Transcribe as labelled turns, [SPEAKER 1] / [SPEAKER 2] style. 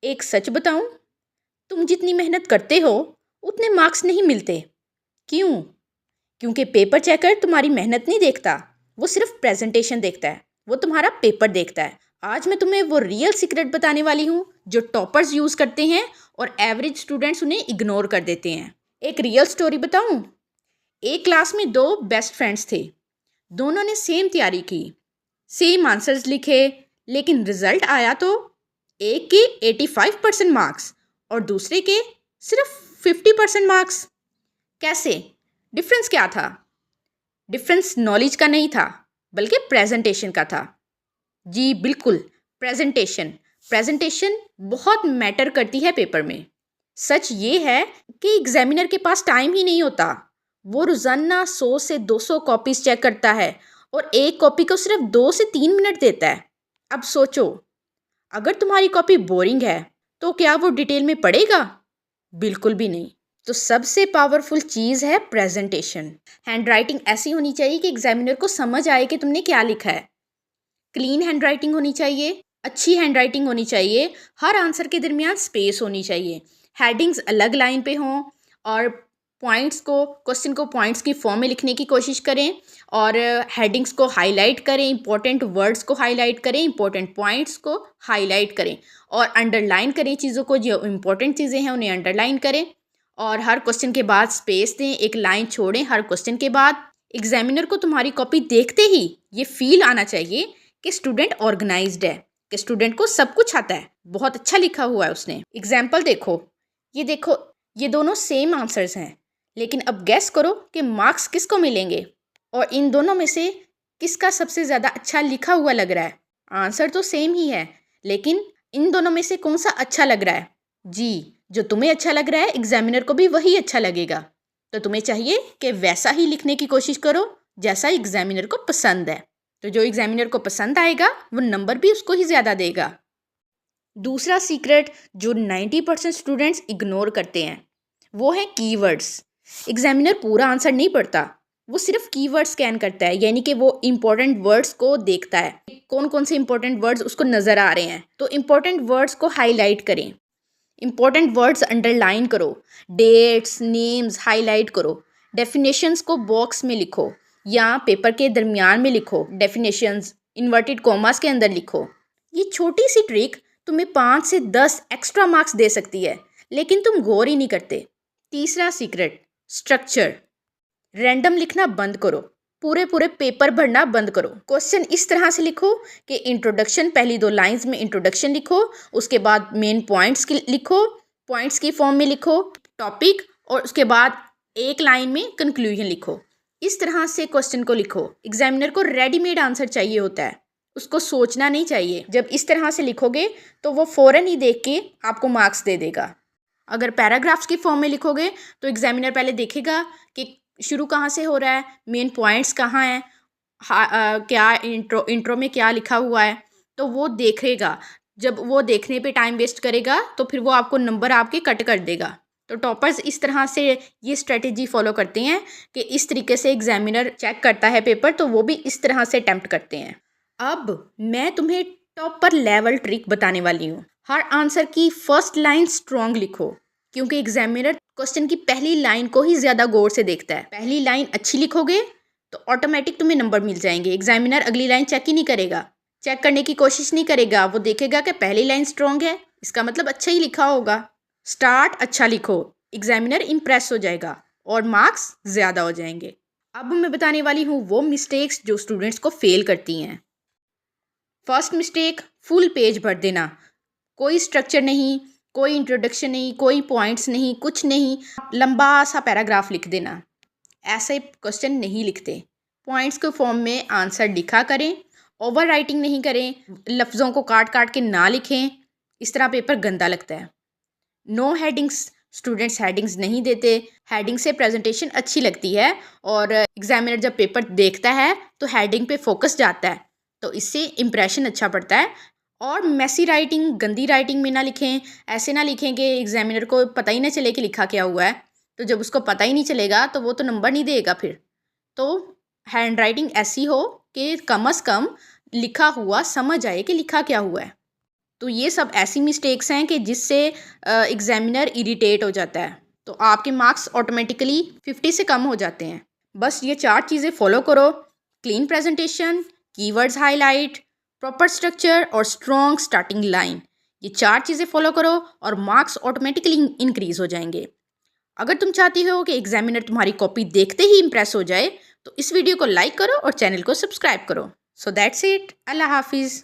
[SPEAKER 1] एक सच बताऊं, तुम जितनी मेहनत करते हो उतने मार्क्स नहीं मिलते। क्यों? क्योंकि पेपर चेकर तुम्हारी मेहनत नहीं देखता, वो सिर्फ प्रेजेंटेशन देखता है, वो तुम्हारा पेपर देखता है। आज मैं तुम्हें वो रियल सीक्रेट बताने वाली हूँ जो टॉपर्स यूज़ करते हैं और एवरेज स्टूडेंट्स उन्हें इग्नोर कर देते हैं। एक रियल स्टोरी बताऊँ। एक क्लास में दो बेस्ट फ्रेंड्स थे। दोनों ने सेम तैयारी की, सेम आंसर्स लिखे, लेकिन रिजल्ट आया तो एक के 85% मार्क्स और दूसरे के सिर्फ 50% मार्क्स। कैसे? डिफरेंस क्या था? डिफरेंस नॉलेज का नहीं था, बल्कि प्रेजेंटेशन का था। जी बिल्कुल, प्रेजेंटेशन। प्रेजेंटेशन बहुत मैटर करती है पेपर में। सच ये है कि एग्जामिनर के पास टाइम ही नहीं होता। वो रोज़ाना 100 से 200 कॉपीज चेक करता है और एक कॉपी को सिर्फ 2 से 3 मिनट देता है। अब सोचो, अगर तुम्हारी कॉपी बोरिंग है तो क्या वो डिटेल में पढ़ेगा? बिल्कुल भी नहीं। तो सबसे पावरफुल चीज़ है प्रेजेंटेशन। हैंडराइटिंग ऐसी होनी चाहिए कि एग्जामिनर को समझ आए कि तुमने क्या लिखा है। क्लीन हैंडराइटिंग होनी चाहिए, अच्छी हैंडराइटिंग होनी चाहिए, हर आंसर के दरमियान स्पेस होनी चाहिए, हेडिंग्स अलग लाइन पे हों और क्वेश्चन को पॉइंट्स की फॉर्म में लिखने की कोशिश करें और हेडिंग्स को हाईलाइट करें, इंपॉर्टेंट वर्ड्स को हाईलाइट करें, इंपॉर्टेंट पॉइंट्स को हाईलाइट करें और अंडरलाइन करें चीज़ों को। जो इंपॉर्टेंट चीज़ें हैं उन्हें अंडरलाइन करें और हर क्वेश्चन के बाद स्पेस दें, एक लाइन छोड़ें हर क्वेश्चन के बाद। एग्जामिनर को तुम्हारी कॉपी देखते ही ये फील आना चाहिए कि स्टूडेंट ऑर्गेनाइज्ड है, कि स्टूडेंट को सब कुछ आता है, बहुत अच्छा लिखा हुआ है उसने। एग्जाम्पल देखो, ये दोनों सेम आंसर्स हैं, लेकिन अब गैस करो कि मार्क्स किसको मिलेंगे और इन दोनों में से किसका सबसे ज़्यादा अच्छा लिखा हुआ लग रहा है। आंसर तो सेम ही है, लेकिन इन दोनों में से कौन सा अच्छा लग रहा है? जी, जो तुम्हें अच्छा लग रहा है एग्जामिनर को भी वही अच्छा लगेगा। तो तुम्हें चाहिए कि वैसा ही लिखने की कोशिश करो जैसा एग्जामिनर को पसंद है। तो जो एग्जामिनर को पसंद आएगा वो नंबर भी उसको ही ज़्यादा देगा। दूसरा सीक्रेट जो 90% स्टूडेंट्स इग्नोर करते हैं वो है कीवर्ड्स। एग्जामिनर पूरा आंसर नहीं पढ़ता, वो सिर्फ कीवर्ड स्कैन करता है, यानी कि वो इंपॉर्टेंट वर्ड्स को देखता है, कौन कौन से इंपॉर्टेंट वर्ड्स उसको नज़र आ रहे हैं। तो इंपॉर्टेंट वर्ड्स को हाईलाइट करें, इंपॉर्टेंट वर्ड्स अंडरलाइन करो, डेट्स नेम्स हाईलाइट करो, डेफिनेशंस को बॉक्स में लिखो या पेपर के दरमियान में लिखो, डेफिनेशंस इन्वर्टेड कॉमास के अंदर लिखो। ये छोटी सी ट्रिक तुम्हें 5 से 10 एक्स्ट्रा मार्क्स दे सकती है, लेकिन तुम गौर ही नहीं करते। तीसरा सीक्रेट, स्ट्रक्चर। रैंडम लिखना बंद करो, पूरे पूरे पेपर भरना बंद करो। क्वेश्चन इस तरह से लिखो कि इंट्रोडक्शन, पहली 2 लाइंस में इंट्रोडक्शन लिखो, उसके बाद मेन पॉइंट्स की लिखो, पॉइंट्स की फॉर्म में लिखो टॉपिक, और उसके बाद एक लाइन में कंक्लूजन लिखो। इस तरह से क्वेश्चन को लिखो। एग्जामिनर को रेडीमेड आंसर चाहिए होता है, उसको सोचना नहीं चाहिए। जब इस तरह से लिखोगे तो वो फ़ौरन ही देख के आपको मार्क्स दे देगा। अगर पैराग्राफ्स की फॉर्म में लिखोगे तो एग्जामिनर पहले देखेगा कि शुरू कहाँ से हो रहा है, मेन पॉइंट्स कहाँ हैं, क्या इंट्रो में क्या लिखा हुआ है, तो वो देखेगा। जब वो देखने पे टाइम वेस्ट करेगा तो फिर वो आपको नंबर आपके कट कर देगा। तो टॉपर्स इस तरह से ये स्ट्रेटेजी फॉलो करते हैं कि इस तरीके से एग्जामिनर चेक करता है पेपर, तो वो भी इस तरह से अटेम्प्ट करते हैं। अब मैं तुम्हें टॉपर लेवल ट्रिक बताने वाली हूँ। हर आंसर की फर्स्ट लाइन स्ट्रॉन्ग लिखो, क्योंकि एग्जामिनर क्वेश्चन की पहली लाइन को ही ज़्यादा गौर से देखता है। पहली लाइन अच्छी लिखोगे तो ऑटोमेटिक तुम्हें नंबर मिल जाएंगे। एग्जामिनर अगली लाइन चेक ही नहीं करेगा, चेक करने की कोशिश नहीं करेगा, वो देखेगा कि पहली लाइन स्ट्रॉन्ग है, इसका मतलब अच्छा ही लिखा होगा। स्टार्ट अच्छा लिखो, एग्जामिनर इम्प्रेस हो जाएगा और मार्क्स ज़्यादा हो जाएंगे। अब मैं बताने वाली हूँ वो मिस्टेक्स जो स्टूडेंट्स को फेल करती हैं। फर्स्ट मिस्टेक, फुल पेज भर देना। कोई स्ट्रक्चर नहीं, कोई इंट्रोडक्शन नहीं, कोई पॉइंट्स नहीं, कुछ नहीं, लंबा सा पैराग्राफ लिख देना। ऐसे क्वेश्चन नहीं लिखते। पॉइंट्स के फॉर्म में आंसर लिखा करें, ओवर राइटिंग नहीं करें, लफ्ज़ों को काट काट के ना लिखें, इस तरह पेपर गंदा लगता है। नो हेडिंग्स, स्टूडेंट्स हेडिंग्स नहीं देते। हेडिंग से प्रेजेंटेशन अच्छी लगती है और एग्जामिनर जब पेपर देखता है तो हेडिंग पे फोकस जाता है, तो इससे इम्प्रेशन अच्छा पड़ता है। और मैसी राइटिंग, गंदी राइटिंग में ना लिखें। ऐसे ना लिखें कि एग्जामिनर को पता ही ना चले कि लिखा क्या हुआ है, तो जब उसको पता ही नहीं चलेगा तो वो तो नंबर नहीं देगा फिर। तो हैंड राइटिंग ऐसी हो कि कम अज़ कम लिखा हुआ समझ आए कि लिखा क्या हुआ है। तो ये सब ऐसी मिस्टेक्स हैं कि जिससे एग्जामिनर इरिटेट हो जाता है, तो आपके मार्क्स ऑटोमेटिकली 50 से कम हो जाते हैं। बस ये 4 चीज़ें फॉलो करो: clean presentation, keywords highlight, proper structure और स्ट्रॉन्ग स्टार्टिंग लाइन। ये 4 चीज़ें फॉलो करो और मार्क्स ऑटोमेटिकली इंक्रीज हो जाएंगे। अगर तुम चाहती हो कि एग्जामिनर तुम्हारी कॉपी देखते ही इंप्रेस हो जाए, तो इस वीडियो को लाइक करो और चैनल को सब्सक्राइब करो। So that's it. अल्लाह हाफिज़।